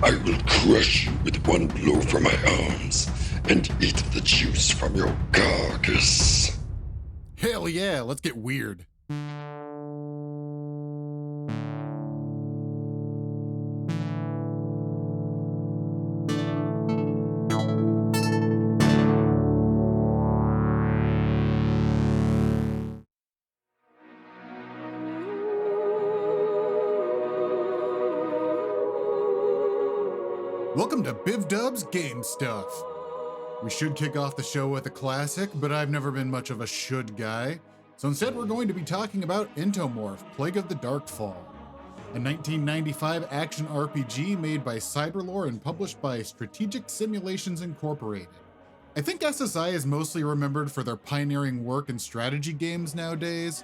I will crush you with one blow from my arms and eat the juice from your carcass. Hell yeah, let's get weird. Welcome to Bivdub Game Stuff. We should kick off the show with a classic, but I've never been much of a should guy. So instead we're going to be talking about Entomorph, Plague of the Darkfall, a 1995 action RPG made by Cyberlore and published by Strategic Simulations Incorporated. I think SSI is mostly remembered for their pioneering work in strategy games nowadays,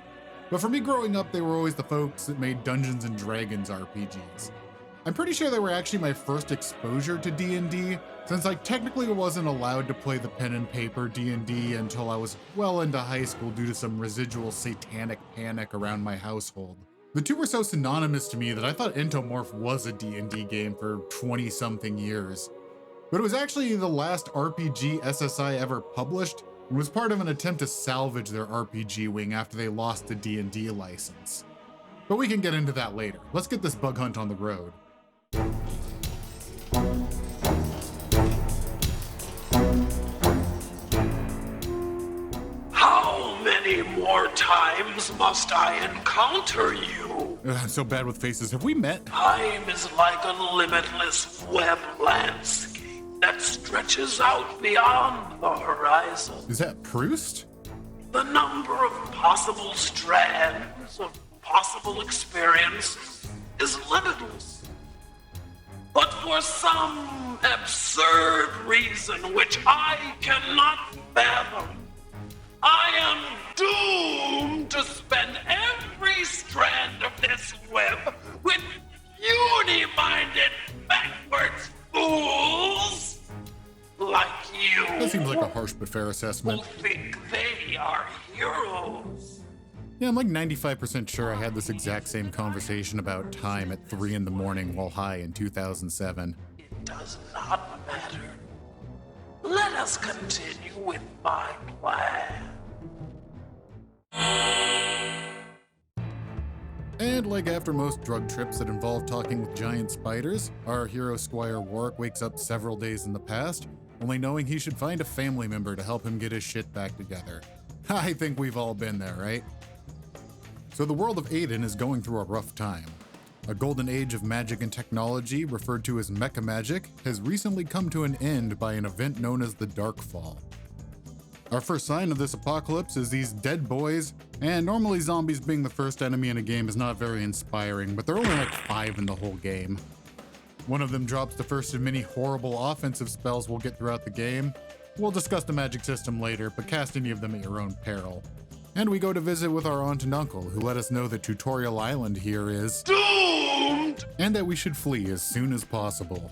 but for me growing up they were always the folks that made Dungeons & Dragons RPGs. I'm pretty sure they were actually my first exposure to D&D, since I technically wasn't allowed to play the pen and paper D&D until I was well into high school due to some residual satanic panic around my household. The two were so synonymous to me that I thought Entomorph was a D&D game for 20-something years. But it was actually the last RPG SSI ever published, and was part of an attempt to salvage their RPG wing after they lost the D&D license. But we can get into that later. Let's get this bug hunt on the road. How many more times must I encounter you? I'm so bad with faces. Have we met? Time is like a limitless web landscape that stretches out beyond the horizon. Is that Proust? The number of possible strands of possible experience is limitless. But for some absurd reason which I cannot fathom, I am doomed to spend every strand of this web with puny-minded, backwards fools like you. That seems like a harsh but fair assessment. Who think they are heroes. Yeah, I'm like 95% sure I had this exact same conversation about time at 3 in the morning while high in 2007. It does not matter. Let us continue with my plan. And like after most drug trips that involve talking with giant spiders, our hero Squire Warwick wakes up several days in the past, only knowing he should find a family member to help him get his shit back together. I think we've all been there, right? So the world of Aiden is going through a rough time. A golden age of magic and technology, referred to as mecha magic, has recently come to an end by an event known as the Darkfall. Our first sign of this apocalypse is these dead boys, and normally zombies being the first enemy in a game is not very inspiring, but there are only like 5 in the whole game. One of them drops the first of many horrible offensive spells we'll get throughout the game. We'll discuss the magic system later, but cast any of them at your own peril. And we go to visit with our aunt and uncle, who let us know that Tutorial Island here is doomed, and that we should flee as soon as possible.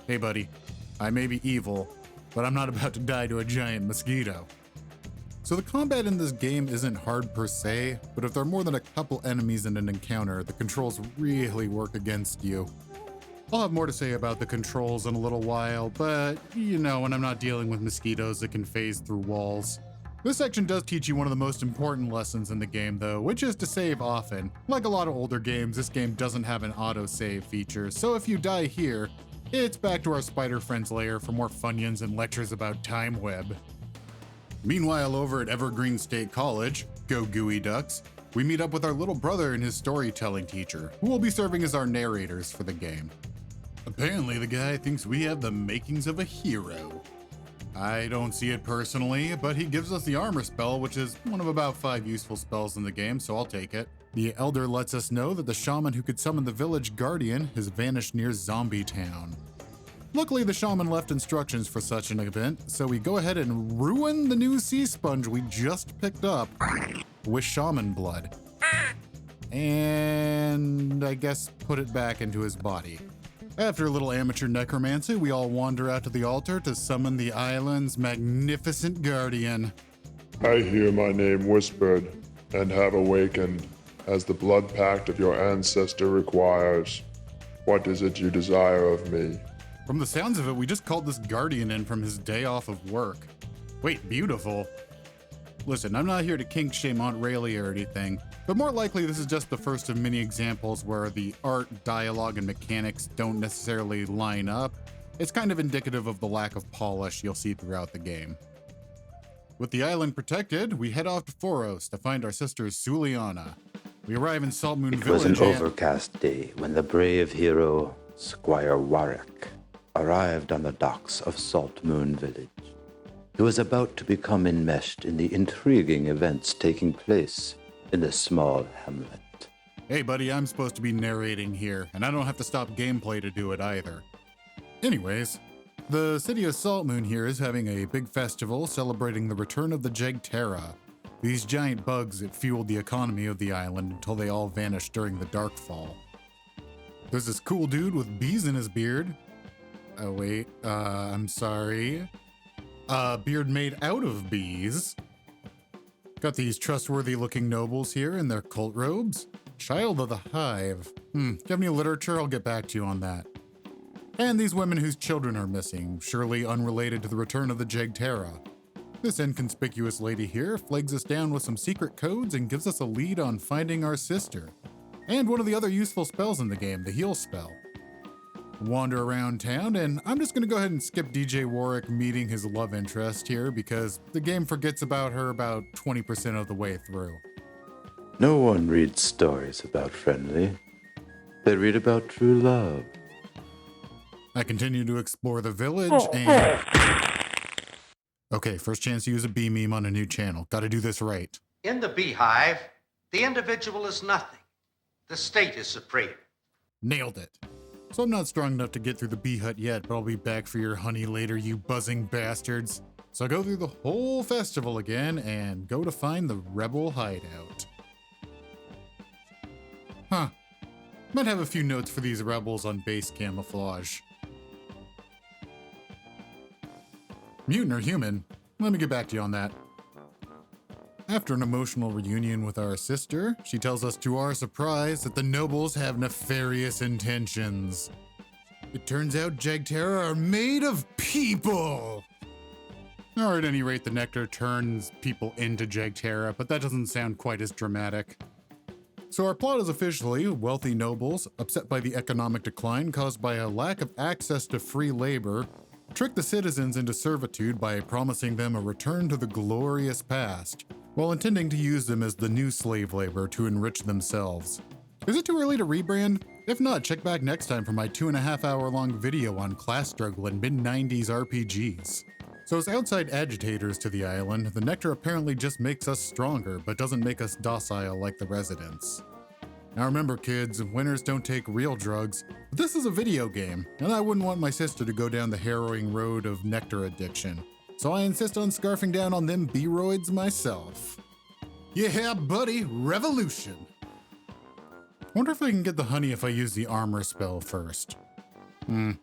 Hey buddy, I may be evil, but I'm not about to die to a giant mosquito. So the combat in this game isn't hard per se, but if there are more than a couple enemies in an encounter, the controls really work against you. I'll have more to say about the controls in a little while, but you know, when I'm not dealing with mosquitoes that can phase through walls. This section does teach you one of the most important lessons in the game though, which is to save often. Like a lot of older games, this game doesn't have an auto-save feature, so if you die here, it's back to our spider friend's lair for more Funyuns and lectures about Time Web. Meanwhile, over at Evergreen State College, go Gooey Ducks, we meet up with our little brother and his storytelling teacher, who will be serving as our narrators for the game. Apparently the guy thinks we have the makings of a hero. I don't see it personally, but he gives us the armor spell, which is one of about 5 useful spells in the game, so I'll take it. The elder lets us know that the shaman who could summon the village guardian has vanished near Zombie Town. Luckily, the shaman left instructions for such an event, so we go ahead and ruin the new sea sponge we just picked up with shaman blood. And I guess put it back into his body. After a little amateur necromancy, we all wander out to the altar to summon the island's magnificent guardian. I hear my name whispered and have awakened, as the blood pact of your ancestor requires. What is it you desire of me? From the sounds of it, we just called this guardian in from his day off of work. Wait, beautiful? Listen, I'm not here to kink shame Aunt Rayleigh or anything, but more likely this is just the first of many examples where the art, dialogue, and mechanics don't necessarily line up. It's kind of indicative of the lack of polish you'll see throughout the game. With the island protected, we head off to Foros to find our sister Suliana. We arrive in Salt Moon It was Village an overcast day when the brave hero, Squire Warwick, arrived on the docks of Salt Moon Village. He was about to become enmeshed in the intriguing events taking place in the small hamlet. Hey buddy, I'm supposed to be narrating here, and I don't have to stop gameplay to do it either. Anyways, the city of Salt Moon here is having a big festival celebrating the return of the Jegterra. These giant bugs that fueled the economy of the island until they all vanished during the Darkfall. There's this cool dude with bees in his beard. Oh wait, I'm sorry. Beard made out of bees. Got these trustworthy looking nobles here in their cult robes. Child of the Hive. Do you have any literature? I'll get back to you on that. And these women whose children are missing, surely unrelated to the return of the Jegterra. This inconspicuous lady here flags us down with some secret codes and gives us a lead on finding our sister. And one of the other useful spells in the game, the heal spell. Wander around town, and I'm just gonna go ahead and skip DJ Warwick meeting his love interest here because the game forgets about her about 20% of the way through. No one reads stories about friendly. They read about true love. I continue to explore the village and... Okay, first chance to use a bee meme on a new channel. Gotta do this right. In the beehive, the individual is nothing. The state is supreme. Nailed it. So I'm not strong enough to get through the bee hut yet, but I'll be back for your honey later, you buzzing bastards. So I go through the whole festival again and go to find the rebel hideout. Huh. Might have a few notes for these rebels on base camouflage. Mutant or human? Let me get back to you on that. After an emotional reunion with our sister, she tells us to our surprise that the nobles have nefarious intentions. It turns out Jegterra are made of people! Or at any rate, the nectar turns people into Jegterra, but that doesn't sound quite as dramatic. So our plot is officially wealthy nobles, upset by the economic decline caused by a lack of access to free labor, trick the citizens into servitude by promising them a return to the glorious past, while intending to use them as the new slave labor to enrich themselves. Is it too early to rebrand? If not, check back next time for my 2.5-hour long video on class struggle and mid-90s RPGs. So as outside agitators to the island, the nectar apparently just makes us stronger, but doesn't make us docile like the residents. Now remember kids, winners don't take real drugs, but this is a video game, and I wouldn't want my sister to go down the harrowing road of nectar addiction. So I insist on scarfing down on them B-roids myself. Yeah, buddy, revolution! Wonder if I can get the honey if I use the armor spell first. Nope.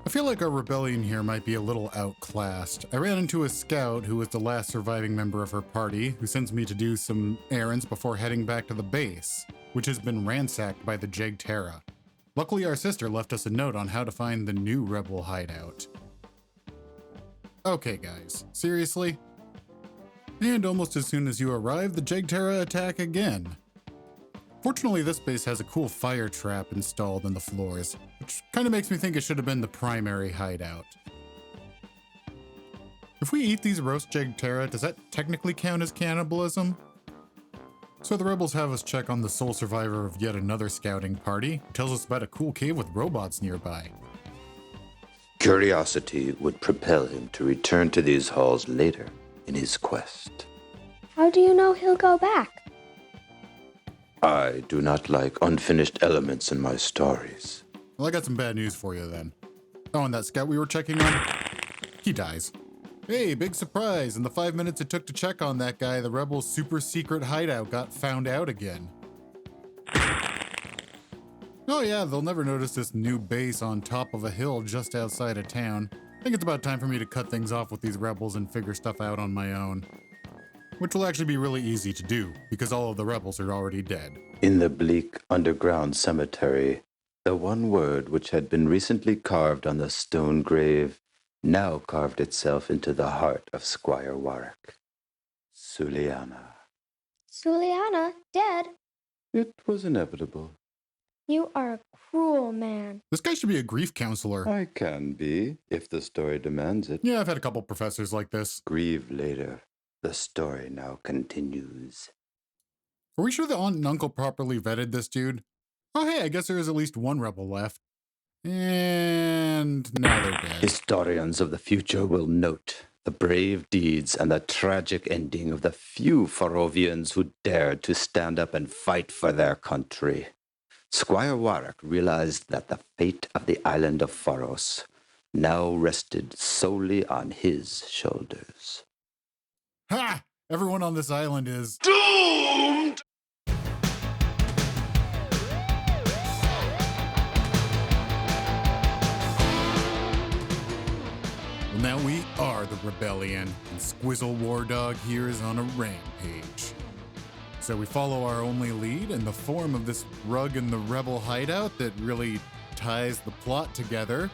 I feel like our rebellion here might be a little outclassed. I ran into a scout who was the last surviving member of her party, who sends me to do some errands before heading back to the base, which has been ransacked by the Jegterra. Luckily, our sister left us a note on how to find the new rebel hideout. Okay guys, seriously? And almost as soon as you arrive, the Jegterra attack again. Fortunately, this base has a cool fire trap installed in the floors, which kind of makes me think it should have been the primary hideout. If we eat these roast Jegterra, does that technically count as cannibalism? So the rebels have us check on the sole survivor of yet another scouting party, who tells us about a cool cave with robots nearby. Curiosity would propel him to return to these halls later in his quest. How do you know he'll go back? I do not like unfinished elements in my stories. Well, I got some bad news for you then. Oh, and that scout we were checking on? He dies. Hey, big surprise! In the 5 minutes it took to check on that guy, the rebels' super secret hideout got found out again. Oh yeah, they'll never notice this new base on top of a hill just outside of town. I think it's about time for me to cut things off with these rebels and figure stuff out on my own. which will actually be really easy to do, because all of the rebels are already dead. In the bleak underground cemetery, the one word which had been recently carved on the stone grave now carved itself into the heart of Squire Warwick. Suliana. Suliana, dead? It was inevitable. You are a cruel man. This guy should be a grief counselor. I can be, if the story demands it. Yeah, I've had a couple professors like this. Grieve later. The story now continues. Are we sure the aunt and uncle properly vetted this dude? Oh hey, I guess there is at least one rebel left. And now they're dead. Historians of the future will note the brave deeds and the tragic ending of the few Farovians who dared to stand up and fight for their country. Squire Warwick realized that the fate of the island of Faros now rested solely on his shoulders. Ha! Everyone on this island is Doomed! Well, now we are the rebellion, and Squizzle War Dog here is on a rampage. So we follow our only lead in the form of this rug in the rebel hideout that really ties the plot together.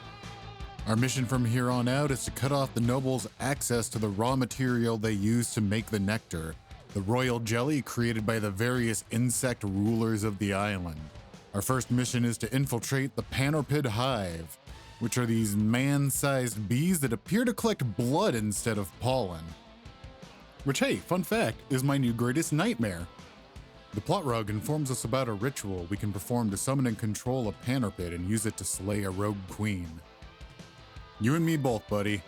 Our mission from here on out is to cut off the nobles' access to the raw material they use to make the nectar, the royal jelly created by the various insect rulers of the island. Our first mission is to infiltrate the Panorpid hive, which are these man-sized bees that appear to collect blood instead of pollen. Which, hey, fun fact, is my new greatest nightmare. The plot rug informs us about a ritual we can perform to summon and control a Panorpid and use it to slay a rogue queen. You and me both, buddy.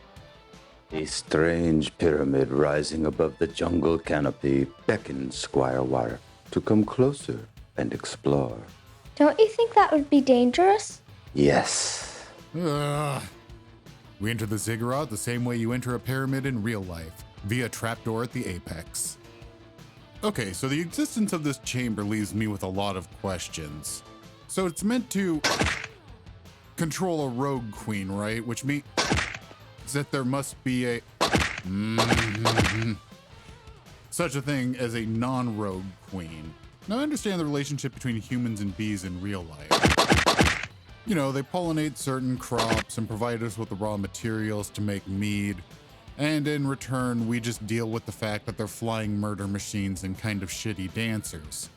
A strange pyramid rising above the jungle canopy beckons Squire Warwick to come closer and explore. Don't you think that would be dangerous? Yes. Ugh. We enter the ziggurat the same way you enter a pyramid in real life, via trapdoor at the apex. Okay, so the existence of this chamber leaves me with a lot of questions. So it's meant to control a rogue queen, right? Which means that there must be a such a thing as a non-rogue queen. Now I understand the relationship between humans and bees in real life. You know, they pollinate certain crops and provide us with the raw materials to make mead. And in return, we just deal with the fact that they're flying murder machines and kind of shitty dancers.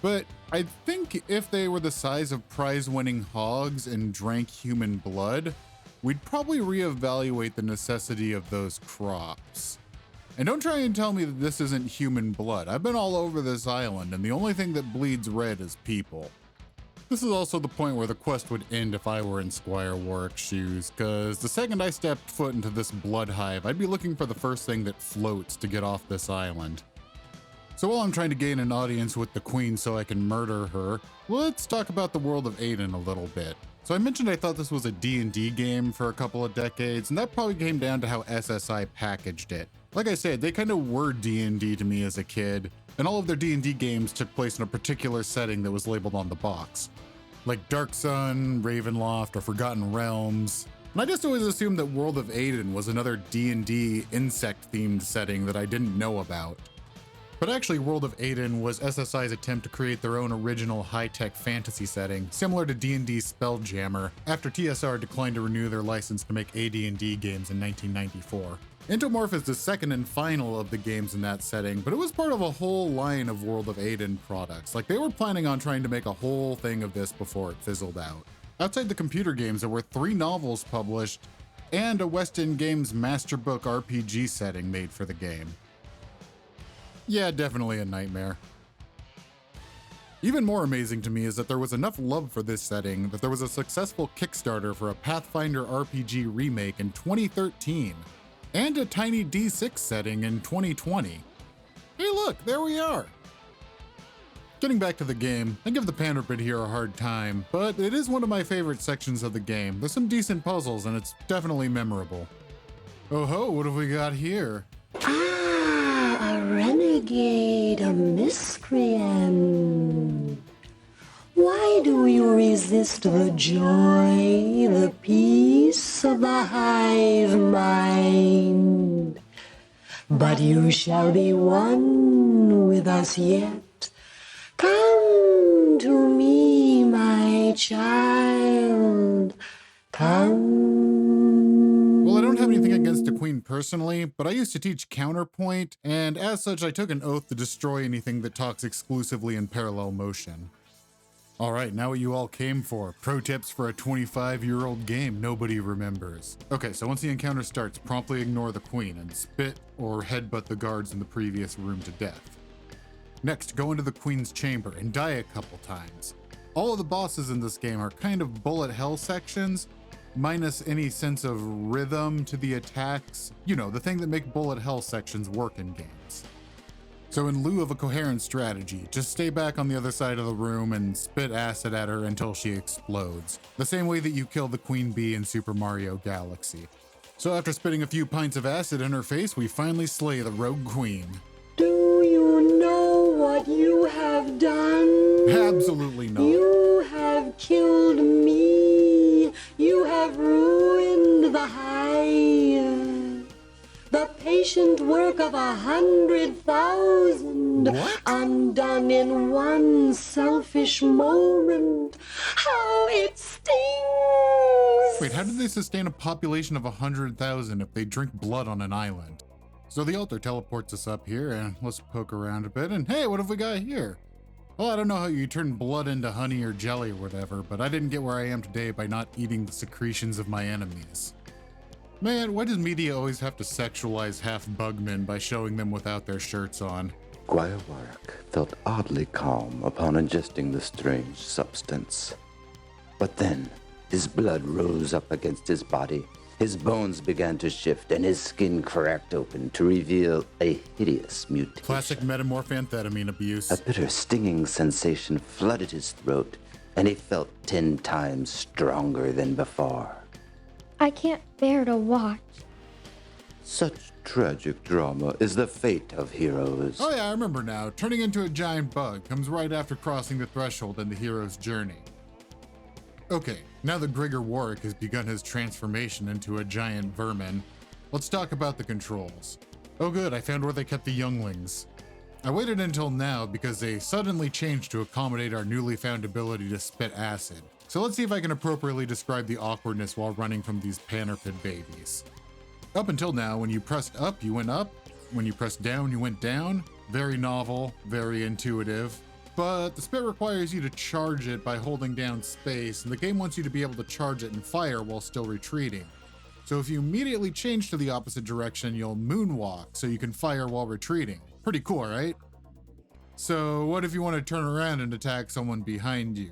But I think if they were the size of prize-winning hogs and drank human blood, we'd probably reevaluate the necessity of those crops. And don't try and tell me that this isn't human blood. I've been all over this island, and the only thing that bleeds red is people. This is also the point where the quest would end if I were in Squire Warwick's shoes, because the second I stepped foot into this blood hive, I'd be looking for the first thing that floats to get off this island. So while I'm trying to gain an audience with the queen so I can murder her, let's talk about the world of Aiden a little bit. So I mentioned I thought this was a D&D game for a couple of decades, and that probably came down to how SSI packaged it. Like I said, they kind of were D&D to me as a kid, and all of their D&D games took place in a particular setting that was labeled on the box. Like Dark Sun, Ravenloft, or Forgotten Realms. And I just always assumed that World of Aiden was another D&D insect-themed setting that I didn't know about. But actually, World of Aiden was SSI's attempt to create their own original high-tech fantasy setting, similar to D&D's Spelljammer, after TSR declined to renew their license to make AD&D games in 1994. Entomorph is the second and final of the games in that setting, but it was part of a whole line of World of Aiden products. Like, they were planning on trying to make a whole thing of this before it fizzled out. Outside the computer games, there were 3 novels published, and a West End Games Masterbook RPG setting made for the game. Yeah, definitely a nightmare. Even more amazing to me is that there was enough love for this setting that there was a successful Kickstarter for a Pathfinder RPG remake in 2013, and a Tiny D6 setting in 2020. Hey look, there we are! Getting back to the game, I give the Panorpid here a hard time, but it is one of my favorite sections of the game. There's some decent puzzles and it's definitely memorable. Oh ho, what have we got here? A renegade, a miscreant. Why do you resist the joy, the peace of the hive mind? but you shall be one with us yet. Come to me, my child. Come. Well, I don't have anything against the Queen personally, but I used to teach counterpoint, and as such, I took an oath to destroy anything that talks exclusively in parallel motion. All right, now what you all came for. Pro tips for a 25-year-old game nobody remembers. Okay, so once the encounter starts, promptly ignore the Queen and spit or headbutt the guards in the previous room to death. Next, go into the Queen's chamber and die a couple times. All of the bosses in this game are kind of bullet hell sections, minus any sense of rhythm to the attacks. You know, the thing that make bullet hell sections work in games. So in lieu of a coherent strategy, just stay back on the other side of the room and spit acid at her until she explodes, the same way that you kill the Queen Bee in Super Mario Galaxy. So after spitting a few pints of acid in her face, we finally slay the Rogue Queen. Do you know what you have done? Absolutely not. You have killed me. You have ruined the hive. The patient work of 100,000. What? Undone in one selfish moment. How it stings! Wait, how did they sustain a population of 100,000 if they drink blood on an island? So the altar teleports us up here, and let's poke around a bit, and hey, what have we got here? Well, I don't know how you turn blood into honey or jelly or whatever, but I didn't get where I am today by not eating the secretions of my enemies. Man, why does media always have to sexualize half-bugmen by showing them without their shirts on? Squire Warwick felt oddly calm upon ingesting the strange substance. But then, his blood rose up against his body, his bones began to shift, and his skin cracked open to reveal a hideous mutation. Classic metamorphamphetamine abuse. A bitter stinging sensation flooded his throat, and he felt 10 times stronger than before. I can't bear to watch. Such tragic drama is the fate of heroes. Oh yeah, I remember now. Turning into a giant bug comes right after crossing the threshold in the hero's journey. Okay, now that Gregor Warwick has begun his transformation into a giant vermin, let's talk about the controls. Oh good, I found where they kept the younglings. I waited until now because they suddenly changed to accommodate our newly found ability to spit acid. So let's see if I can appropriately describe the awkwardness while running from these panarpid babies. Up until now, when you pressed up, you went up. When you pressed down, you went down. Very novel, very intuitive. But the spit requires you to charge it by holding down space, and the game wants you to be able to charge it and fire while still retreating. So if you immediately change to the opposite direction, you'll moonwalk so you can fire while retreating. Pretty cool, right? So what if you want to turn around and attack someone behind you?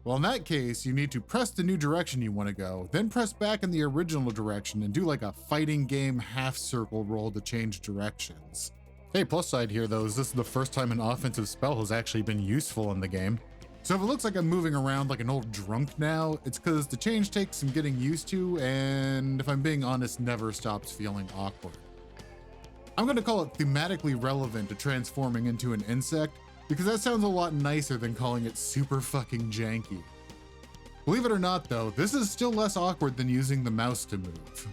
Well, in that case, you need to press the new direction you want to go, then press back in the original direction and do like a fighting game half circle roll to change directions. Hey, plus side here though is this is the first time an offensive spell has actually been useful in the game. So if it looks like I'm moving around like an old drunk now, it's because the change takes some getting used to, and if I'm being honest, never stops feeling awkward. I'm going to call it thematically relevant to transforming into an insect, because that sounds a lot nicer than calling it super fucking janky. Believe it or not though, this is still less awkward than using the mouse to move.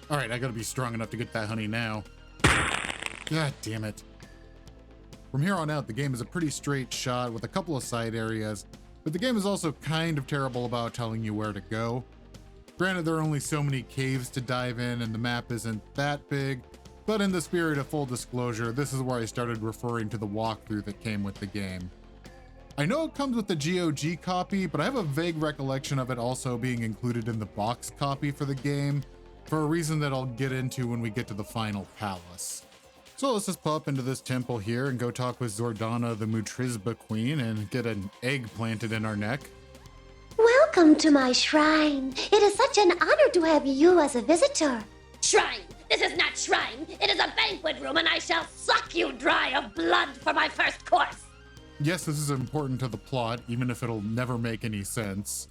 Alright, I gotta be strong enough to get that honey now. God damn it. From here on out, the game is a pretty straight shot with a couple of side areas, but the game is also kind of terrible about telling you where to go. Granted, there are only so many caves to dive in and the map isn't that big, but in the spirit of full disclosure, this is where I started referring to the walkthrough that came with the game. I know it comes with the GOG copy, but I have a vague recollection of it also being included in the box copy for the game, for a reason that I'll get into when we get to the final palace. So let's just pop into this temple here and go talk with Zordana, the Mutrizba Queen, and get an egg planted in our neck. Welcome to my shrine. It is such an honor to have you as a visitor. Shrine! This is not shrine! It is a banquet room, and I shall suck you dry of blood for my first course! Yes, this is important to the plot, even if it'll never make any sense.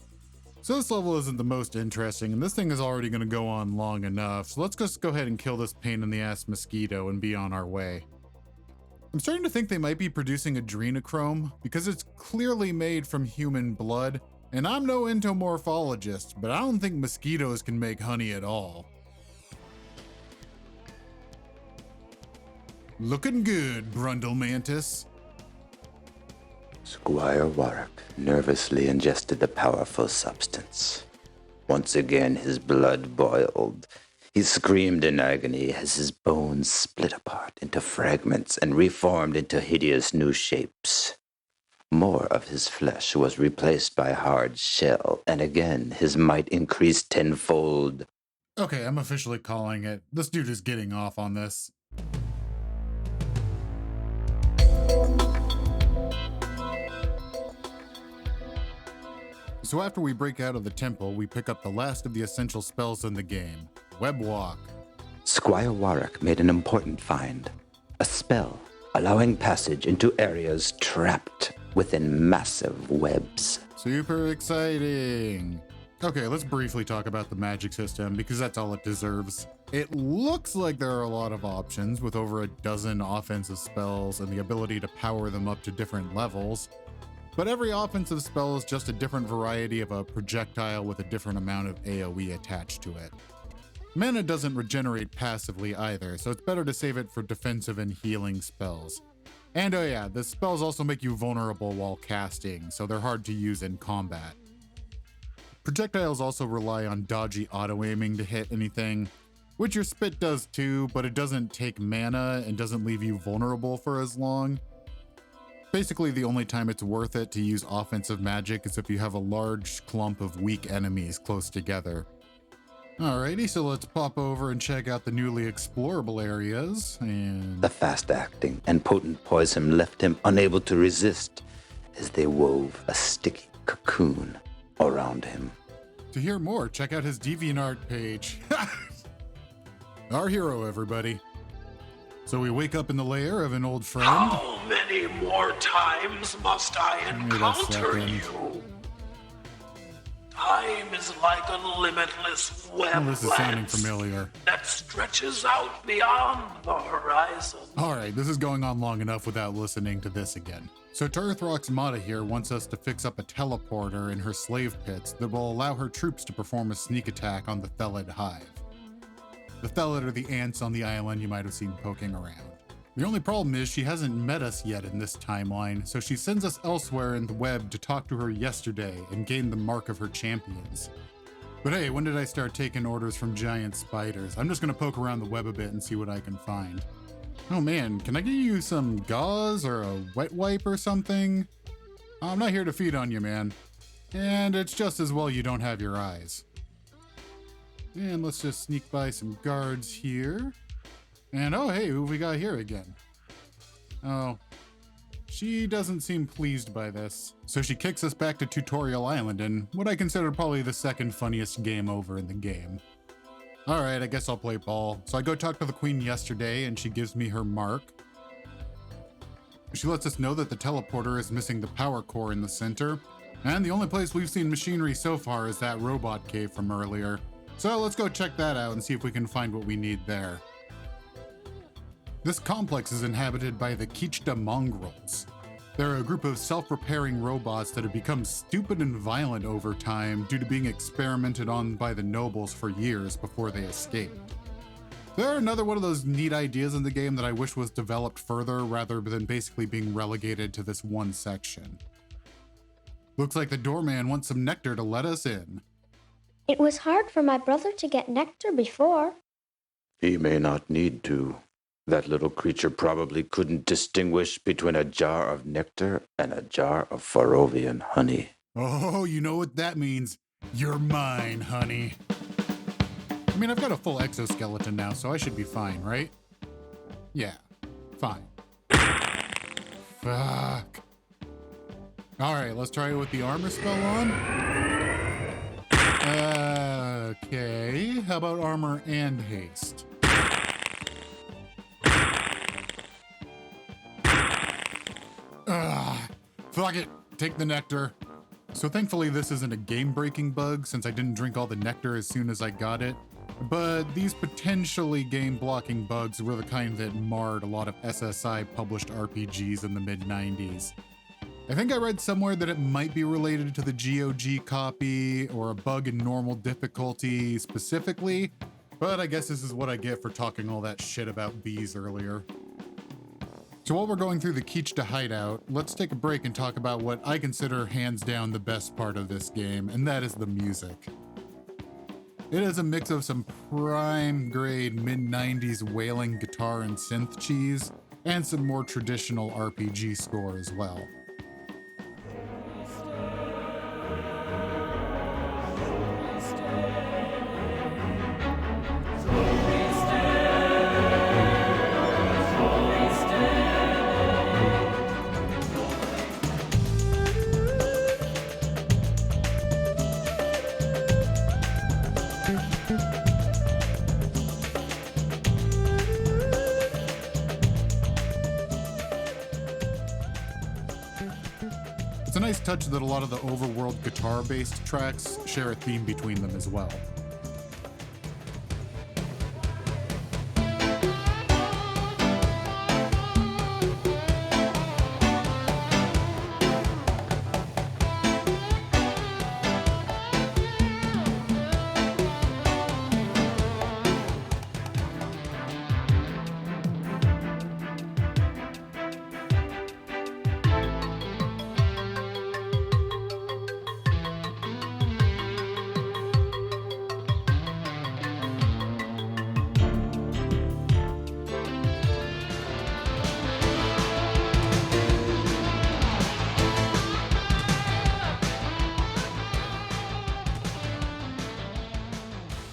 So this level isn't the most interesting, and this thing is already going to go on long enough, so let's just go ahead and kill this pain in the ass mosquito and be on our way. I'm starting to think they might be producing adrenochrome, because it's clearly made from human blood, and I'm no entomorphologist, but I don't think mosquitoes can make honey at all. Looking good, Brundle Mantis. Squire Warwick nervously ingested the powerful substance. Once again, his blood boiled. He screamed in agony as his bones split apart into fragments and reformed into hideous new shapes. More of his flesh was replaced by hard shell, and again his might increased tenfold. Okay, I'm officially calling it. This dude is getting off on this. So after we break out of the temple, we pick up the last of the essential spells in the game, Web Walk. Squire Warwick made an important find. A spell allowing passage into areas trapped within massive webs. Super exciting. Okay, let's briefly talk about the magic system because that's all it deserves. It looks like there are a lot of options with over a dozen offensive spells and the ability to power them up to different levels. But every offensive spell is just a different variety of a projectile with a different amount of AoE attached to it. Mana doesn't regenerate passively either, so it's better to save it for defensive and healing spells. And oh yeah, the spells also make you vulnerable while casting, so they're hard to use in combat. Projectiles also rely on dodgy auto-aiming to hit anything, which your spit does too, but it doesn't take mana and doesn't leave you vulnerable for as long. Basically, the only time it's worth it to use offensive magic is if you have a large clump of weak enemies close together. Alrighty, so let's pop over and check out the newly explorable areas, and... The fast-acting and potent poison left him unable to resist as they wove a sticky cocoon around him. To hear more, check out his DeviantArt page. Our hero, everybody. So we wake up in the lair of an old friend. How many more times must I encounter you? Time is like a limitless web This is sounding familiar. that stretches out beyond the horizon. Alright, this is going on long enough without listening to this again. So Turthrock's Mata here wants us to fix up a teleporter in her slave pits that will allow her troops to perform a sneak attack on the Thelid hive. The Thelid are the ants on the island you might have seen poking around. The only problem is she hasn't met us yet in this timeline, so she sends us elsewhere in the web to talk to her yesterday and gain the mark of her champions. But hey, when did I start taking orders from giant spiders? I'm just gonna poke around the web a bit and see what I can find. Oh man, can I get you some gauze or a wet wipe or something? I'm not here to feed on you, man. And it's just as well you don't have your eyes. And let's just sneak by some guards here. And oh hey, who have we got here again? Oh, she doesn't seem pleased by this. So she kicks us back to Tutorial Island in what I consider probably the second funniest game over in the game. Alright, I guess I'll play ball. So I go talk to the queen yesterday and she gives me her mark. She lets us know that the teleporter is missing the power core in the center. And the only place we've seen machinery so far is that robot cave from earlier. So let's go check that out and see if we can find what we need there. This complex is inhabited by the Kichta mongrels. They're a group of self-repairing robots that have become stupid and violent over time due to being experimented on by the nobles for years before they escaped. They're another one of those neat ideas in the game that I wish was developed further rather than basically being relegated to this one section. Looks like the doorman wants some nectar to let us in. It was hard for my brother to get nectar before. He may not need to. That little creature probably couldn't distinguish between a jar of nectar and a jar of Farovian honey. Oh, you know what that means. You're mine, honey. I mean, I've got a full exoskeleton now, so I should be fine, right? Yeah, fine. Fuck. Alright, let's try it with the armor spell on. Okay, how about armor and haste? Fuck it, take the nectar. So thankfully this isn't a game-breaking bug since I didn't drink all the nectar as soon as I got it. But these potentially game-blocking bugs were the kind that marred a lot of SSI-published RPGs in the mid-90s. I think I read somewhere that it might be related to the GOG copy or a bug in normal difficulty specifically, but I guess this is what I get for talking all that shit about bees earlier. So while we're going through the Keechta hideout, let's take a break and talk about what I consider hands down the best part of this game, and that is the music. It is a mix of some prime grade mid-90s wailing guitar and synth cheese, and some more traditional RPG score as well. It's a nice touch that a lot of the overworld guitar-based tracks share a theme between them as well.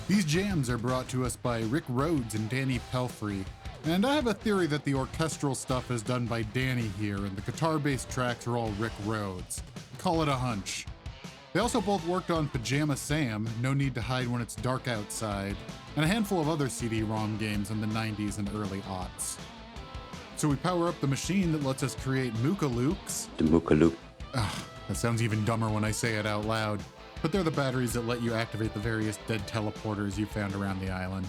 These jams are brought to us by Rick Rhodes and Danny Pelfrey, and I have a theory that the orchestral stuff is done by Danny here, and the guitar-based tracks are all Rick Rhodes. Call it a hunch. They also both worked on Pajama Sam, No Need to Hide When It's Dark Outside, and a handful of other CD-ROM games in the 90s and early aughts. So we power up the machine that lets us create Mookalooks. The Mookaloo. That sounds even dumber when I say it out loud. But they're the batteries that let you activate the various dead teleporters you found around the island.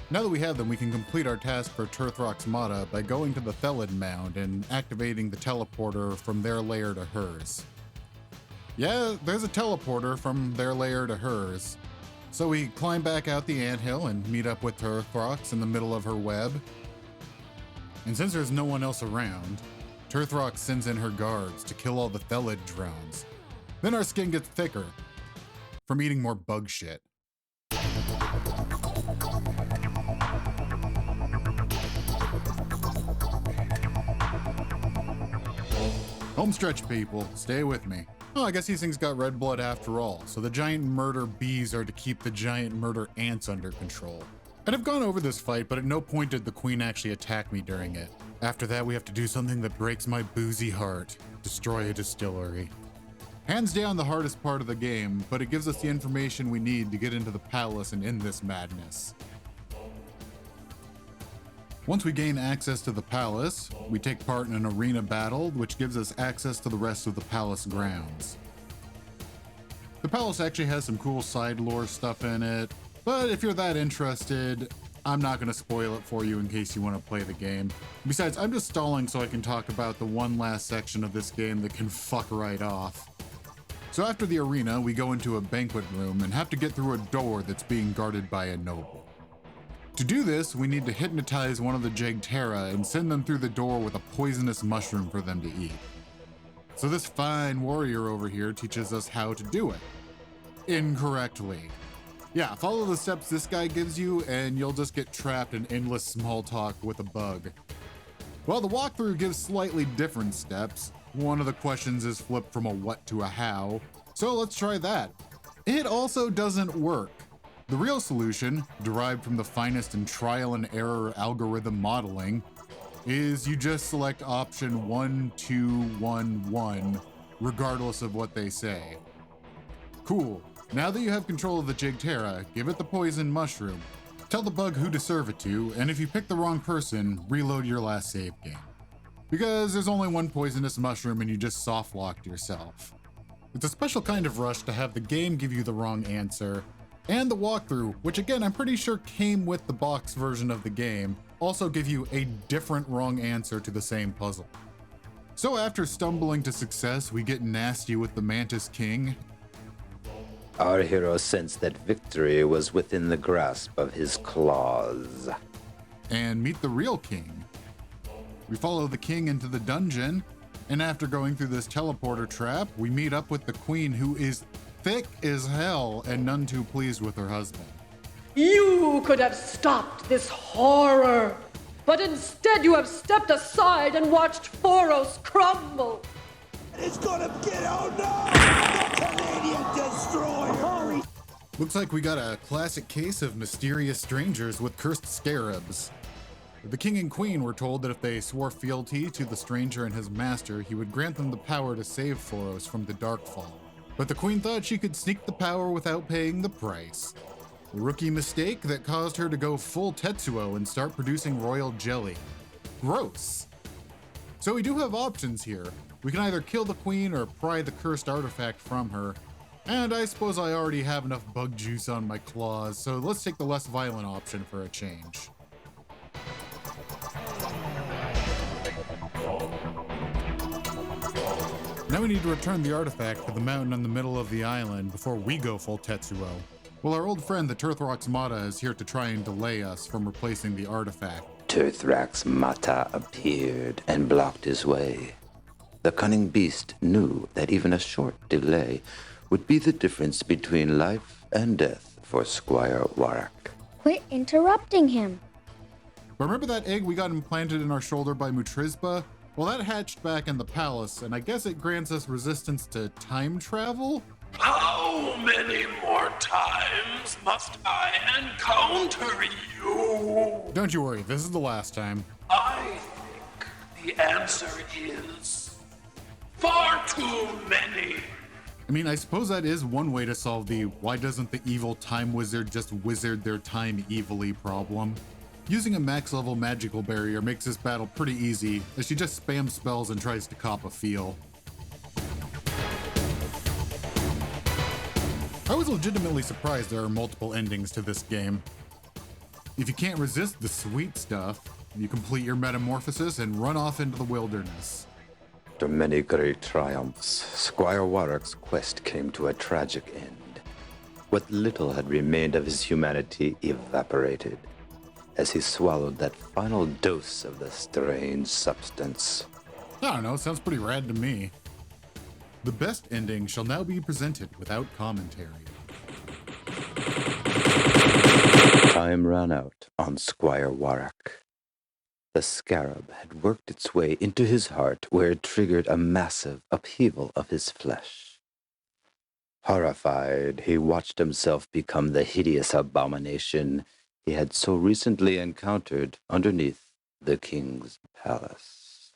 Now that we have them, we can complete our task for Turthrock's Mata by going to the Thelid Mound and activating the teleporter from their lair to hers. Yeah, there's a teleporter from their lair to hers. So we climb back out the anthill and meet up with Turthrox in the middle of her web. And since there's no one else around, Turthrox sends in her guards to kill all the Thelid drones. Then our skin gets thicker from eating more bug shit. Homestretch people, stay with me. Oh, I guess these things got red blood after all, so the giant murder bees are to keep the giant murder ants under control. I'd have gone over this fight, but at no point did the queen actually attack me during it. After that, we have to do something that breaks my boozy heart. Destroy a distillery. Hands down the hardest part of the game, but it gives us the information we need to get into the palace and end this madness. Once we gain access to the palace, we take part in an arena battle, which gives us access to the rest of the palace grounds. The palace actually has some cool side lore stuff in it, but if you're that interested, I'm not going to spoil it for you in case you want to play the game. Besides, I'm just stalling so I can talk about the one last section of this game that can fuck right off. So after the arena, we go into a banquet room and have to get through a door that's being guarded by a noble. To do this, we need to hypnotize one of the Jagdterra and send them through the door with a poisonous mushroom for them to eat. So this fine warrior over here teaches us how to do it. Incorrectly. Yeah, follow the steps this guy gives you and you'll just get trapped in endless small talk with a bug. Well, the walkthrough gives slightly different steps. One of the questions is flipped from a what to a how, so let's try that. It also doesn't work. The real solution, derived from the finest in trial and error algorithm modeling, is you just select option 1, 2, 1, 1, regardless of what they say. Cool. Now that you have control of the Jagdterra, give it the poison mushroom. Tell the bug who to serve it to, and if you pick the wrong person, reload your last save game. Because there's only one poisonous mushroom and you just soft-locked yourself. It's a special kind of rush to have the game give you the wrong answer, and the walkthrough, which again I'm pretty sure came with the box version of the game, also give you a different wrong answer to the same puzzle. So after stumbling to success, we get nasty with the Mantis King. Our hero sensed that victory was within the grasp of his claws. And meet the real king. We follow the king into the dungeon, and after going through this teleporter trap, we meet up with the queen, who is thick as hell and none too pleased with her husband. You could have stopped this horror, but instead you have stepped aside and watched Foros crumble. It's gonna get out now! The Canadian Destroyer! Looks like we got a classic case of mysterious strangers with cursed scarabs. The king and queen were told that if they swore fealty to the stranger and his master, he would grant them the power to save Foros from the Darkfall. But the queen thought she could sneak the power without paying the price. A rookie mistake that caused her to go full Tetsuo and start producing royal jelly. Gross. So we do have options here. We can either kill the queen or pry the cursed artifact from her. And I suppose I already have enough bug juice on my claws, so let's take the less violent option for a change. Now we need to return the artifact to the mountain in the middle of the island before we go full Tetsuo. Well, our old friend the Turthrox Mata is here to try and delay us from replacing the artifact. Turthrax Mata appeared and blocked his way. The cunning beast knew that even a short delay would be the difference between life and death for Squire Warwick. Quit interrupting him. Remember that egg we got implanted in our shoulder by Mutrizba? Well, that hatched back in the palace, and I guess it grants us resistance to time travel? How many more times must I encounter you? Don't you worry, this is the last time. I think the answer is far too many. I mean, I suppose that is one way to solve the why doesn't the evil time wizard just wizard their time evilly problem. Using a max level magical barrier makes this battle pretty easy, as she just spams spells and tries to cop a feel. I was legitimately surprised there are multiple endings to this game. If you can't resist the sweet stuff, you complete your metamorphosis and run off into the wilderness. After many great triumphs, Squire Warwick's quest came to a tragic end. What little had remained of his humanity evaporated as he swallowed that final dose of the strange substance. I don't know, sounds pretty rad to me. The best ending shall now be presented without commentary. Time ran out on Squire Warwick. The scarab had worked its way into his heart, where it triggered a massive upheaval of his flesh. Horrified, he watched himself become the hideous abomination he had so recently encountered underneath the king's palace.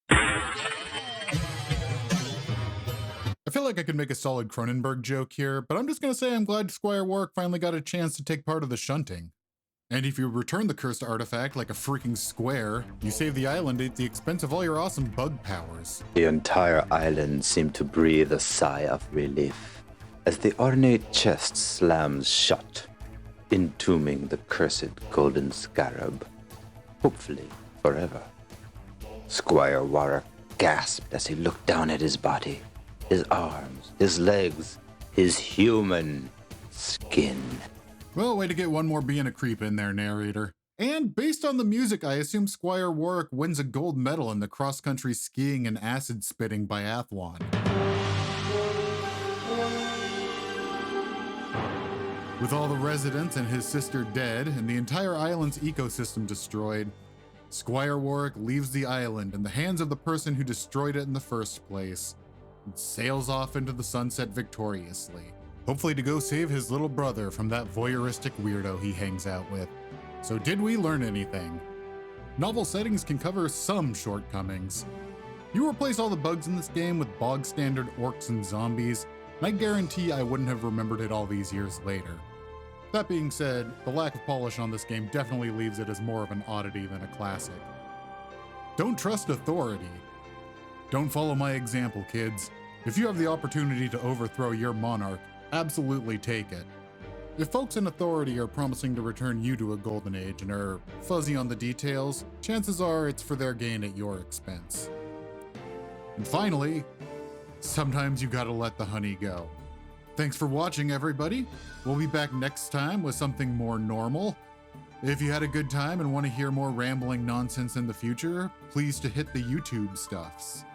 I feel like I could make a solid Cronenberg joke here, but I'm just gonna say I'm glad Squire Warwick finally got a chance to take part of the shunting. And if you return the cursed artifact like a freaking square, you save the island at the expense of all your awesome bug powers. The entire island seemed to breathe a sigh of relief as the ornate chest slams shut, entombing the cursed golden scarab, hopefully forever. Squire Warwick gasped as he looked down at his body, his arms, his legs, his human skin. Well, way to get one more being a creep in there, narrator. And based on the music, I assume Squire Warwick wins a gold medal in the cross-country skiing and acid-spitting biathlon. With all the residents and his sister dead, and the entire island's ecosystem destroyed, Squire Warwick leaves the island in the hands of the person who destroyed it in the first place, and sails off into the sunset victoriously, hopefully to go save his little brother from that voyeuristic weirdo he hangs out with. So did we learn anything? Novel settings can cover some shortcomings. You replace all the bugs in this game with bog standard orcs and zombies, and I guarantee I wouldn't have remembered it all these years later. That being said, the lack of polish on this game definitely leaves it as more of an oddity than a classic. Don't trust authority. Don't follow my example, kids. If you have the opportunity to overthrow your monarch, absolutely take it. If folks in authority are promising to return you to a golden age and are fuzzy on the details, chances are it's for their gain at your expense. And finally, sometimes you gotta let the honey go. Thanks for watching, everybody. We'll be back next time with something more normal. If you had a good time and want to hear more rambling nonsense in the future, please to hit the YouTube stuffs.